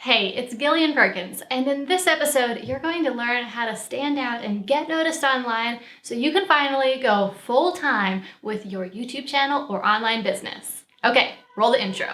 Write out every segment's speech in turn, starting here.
Hey, it's Gillian Perkins, and in this episode, you're going to learn how to stand out and get noticed online so you can finally go full-time with your YouTube channel or online business. Okay, roll the intro.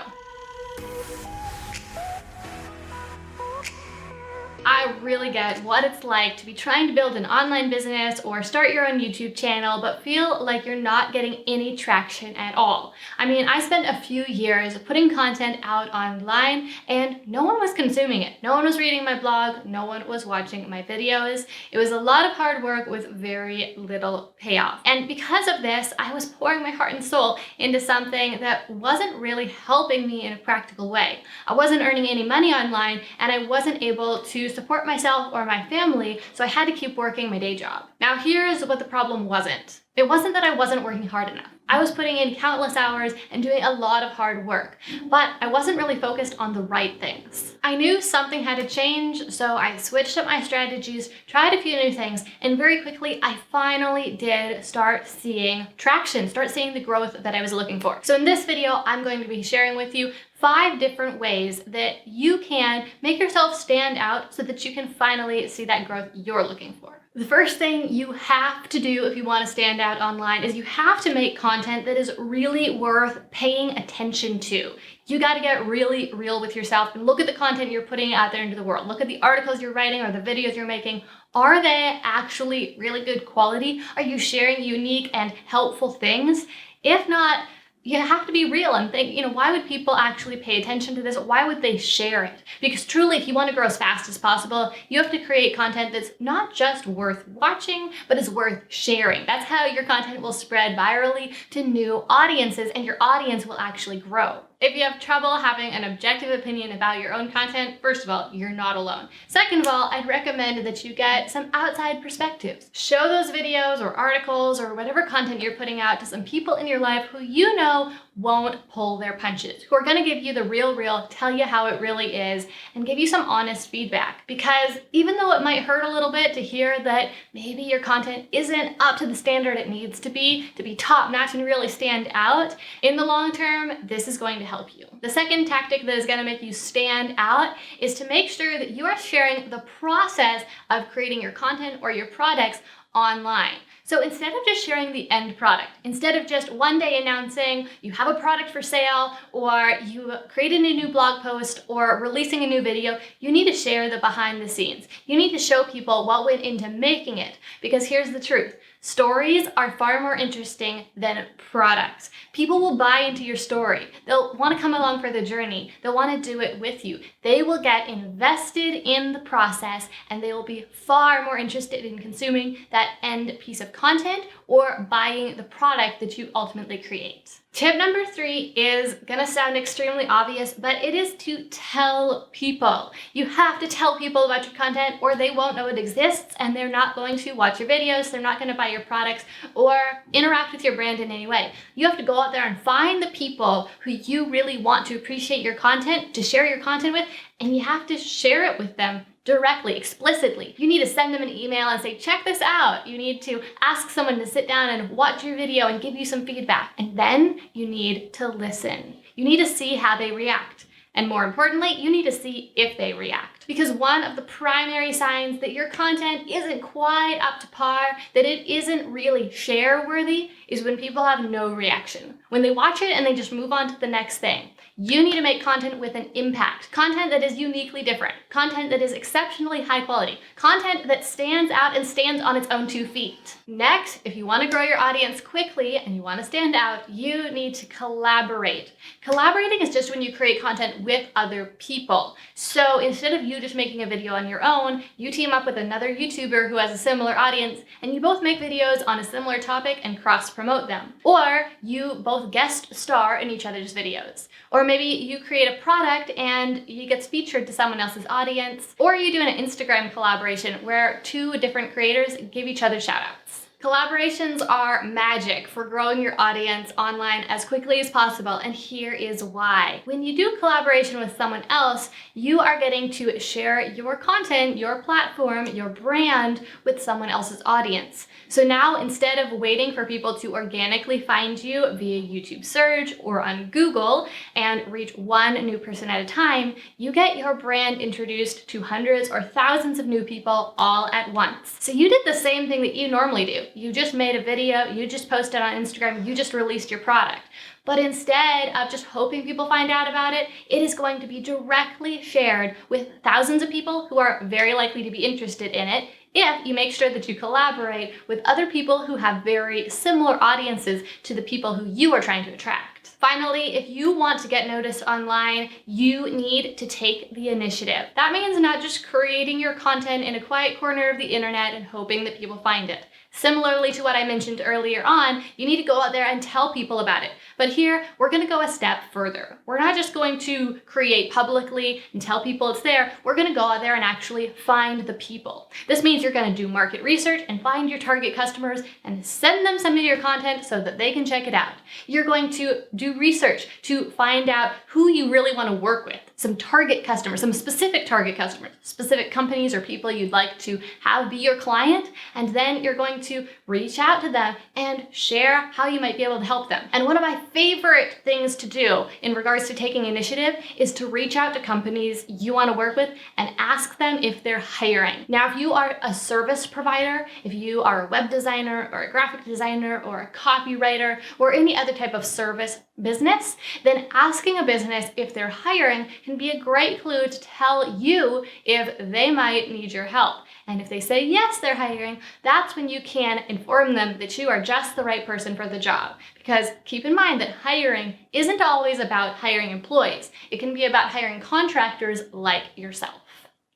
I really get what it's like to be trying to build an online business or start your own YouTube channel, but feel like you're not getting any traction at all. I mean, I spent a few years putting content out online and no one was consuming it. No one was reading my blog. No one was watching my videos. It was a lot of hard work with very little payoff. And because of this, I was pouring my heart and soul into something that wasn't really helping me in a practical way. I wasn't earning any money online and I wasn't able to support myself or my family, so I had to keep working my day job. Now here's what the problem wasn't. It wasn't that I wasn't working hard enough. I was putting in countless hours and doing a lot of hard work, but I wasn't really focused on the right things. I knew something had to change, so I switched up my strategies, tried a few new things, and very quickly I finally did start seeing traction, start seeing the growth that I was looking for. So in this video, I'm going to be sharing with you 5 different ways that you can make yourself stand out so that you can finally see that growth you're looking for. The first thing you have to do if you want to stand out online is you have to make content that is really worth paying attention to. You got to get really real with yourself and look at the content you're putting out there into the world. Look at the articles you're writing or the videos you're making. Are they actually really good quality? Are you sharing unique and helpful things? If not, you have to be real and think, why would people actually pay attention to this? Why would they share it? Because truly, if you want to grow as fast as possible, you have to create content that's not just worth watching, but is worth sharing. That's how your content will spread virally to new audiences and your audience will actually grow. If you have trouble having an objective opinion about your own content, first of all, you're not alone. Second of all, I'd recommend that you get some outside perspectives. Show those videos or articles or whatever content you're putting out to some people in your life who you know won't pull their punches, who are going to give you the real, tell you how it really is, and give you some honest feedback. Because even though it might hurt a little bit to hear that maybe your content isn't up to the standard it needs to be top-notch and really stand out, in the long term, this is going to help you. The second tactic that is going to make you stand out is to make sure that you are sharing the process of creating your content or your products online. So instead of just sharing the end product, instead of just one day announcing you have a product for sale or you created a new blog post or releasing a new video, you need to share the behind the scenes. You need to show people what went into making it, because here's the truth. Stories are far more interesting than products. People will buy into your story. They'll want to come along for the journey. They'll want to do it with you. They will get invested in the process and they will be far more interested in consuming that end piece of content or buying the product that you ultimately create. Tip number 3 is gonna sound extremely obvious, but it is to tell people. You have to tell people about your content or they won't know it exists and they're not going to watch your videos, they're not gonna buy your products or interact with your brand in any way. You have to go out there and find the people who you really want to appreciate your content, to share your content with, and you have to share it with them directly, explicitly. You need to send them an email and say, check this out. You need to ask someone to sit down and watch your video and give you some feedback. And then you need to listen. You need to see how they react. And more importantly, you need to see if they react. Because one of the primary signs that your content isn't quite up to par, that it isn't really share-worthy, is when people have no reaction. When they watch it and they just move on to the next thing. You need to make content with an impact, content that is uniquely different, content that is exceptionally high quality, content that stands out and stands on its own 2 feet. Next, if you want to grow your audience quickly and you want to stand out, you need to collaborate. Collaborating is just when you create content with other people. So instead of you just making a video on your own, you team up with another YouTuber who has a similar audience and you both make videos on a similar topic and cross-promote them. Or you both guest star in each other's videos. Or maybe you create a product and it gets featured to someone else's audience. Or you do an Instagram collaboration where 2 different creators give each other shout outs. Collaborations are magic for growing your audience online as quickly as possible, and here is why. When you do collaboration with someone else, you are getting to share your content, your platform, your brand with someone else's audience. So now, instead of waiting for people to organically find you via YouTube search or on Google and reach one new person at a time, you get your brand introduced to hundreds or thousands of new people all at once. So you did the same thing that you normally do. You just made a video, you just posted on Instagram, you just released your product. But instead of just hoping people find out about it, it is going to be directly shared with thousands of people who are very likely to be interested in it if you make sure that you collaborate with other people who have very similar audiences to the people who you are trying to attract. Finally, if you want to get noticed online, you need to take the initiative. That means not just creating your content in a quiet corner of the internet and hoping that people find it. Similarly to what I mentioned earlier on, you need to go out there and tell people about it. But here, we're going to go a step further. We're not just going to create publicly and tell people it's there. We're going to go out there and actually find the people. This means you're going to do market research and find your target customers and send them some of your content so that they can check it out. You're going to do research to find out who you really want to work with. Some target customers, some specific target customers, specific companies or people you'd like to have be your client, and then you're going to reach out to them and share how you might be able to help them. And one of my favorite things to do in regards to taking initiative is to reach out to companies you want to work with and ask them if they're hiring. Now, if you are a service provider, if you are a web designer or a graphic designer or a copywriter or any other type of service business, then asking a business if they're hiring can be a great clue to tell you if they might need your help. And if they say yes, they're hiring, that's when you can inform them that you are just the right person for the job. Because keep in mind that hiring isn't always about hiring employees. It can be about hiring contractors like yourself.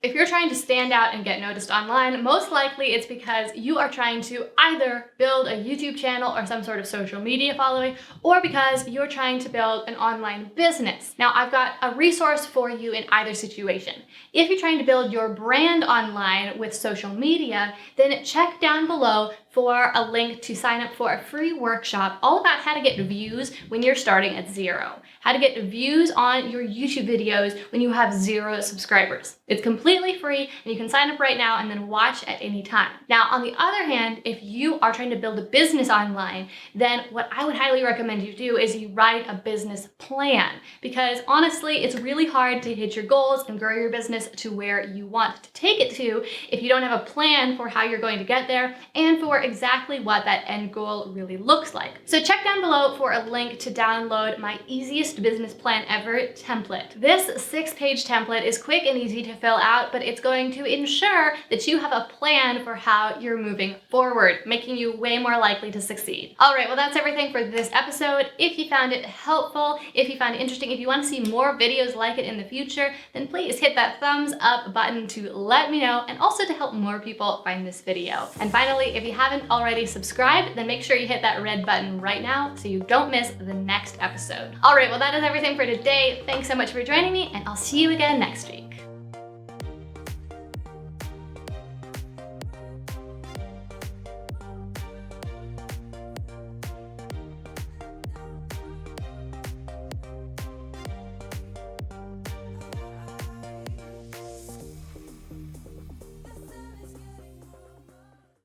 If you're trying to stand out and get noticed online, most likely it's because you are trying to either build a YouTube channel or some sort of social media following, or because you're trying to build an online business. Now, I've got a resource for you in either situation. If you're trying to build your brand online with social media, then check down below for a link to sign up for a free workshop all about how to get views when you're starting at zero. How to get views on your YouTube videos when you have 0 subscribers. It's completely free and you can sign up right now and then watch at any time. Now, on the other hand, if you are trying to build a business online, then what I would highly recommend you do is you write a business plan, because honestly, it's really hard to hit your goals and grow your business to where you want to take it to if you don't have a plan for how you're going to get there and for exactly what that end goal really looks like. So check down below for a link to download my easiest business plan ever template. This 6-page template is quick and easy to fill out, but it's going to ensure that you have a plan for how you're moving forward, making you way more likely to succeed. All right, well, that's everything for this episode. If you found it helpful, if you found it interesting, if you want to see more videos like it in the future, then please hit that thumbs up button to let me know, and also to help more people find this video. And finally, if you haven't already subscribed, then make sure you hit that red button right now so you don't miss the next episode. All right, well, that is everything for today. Thanks so much for joining me, and I'll see you again next week.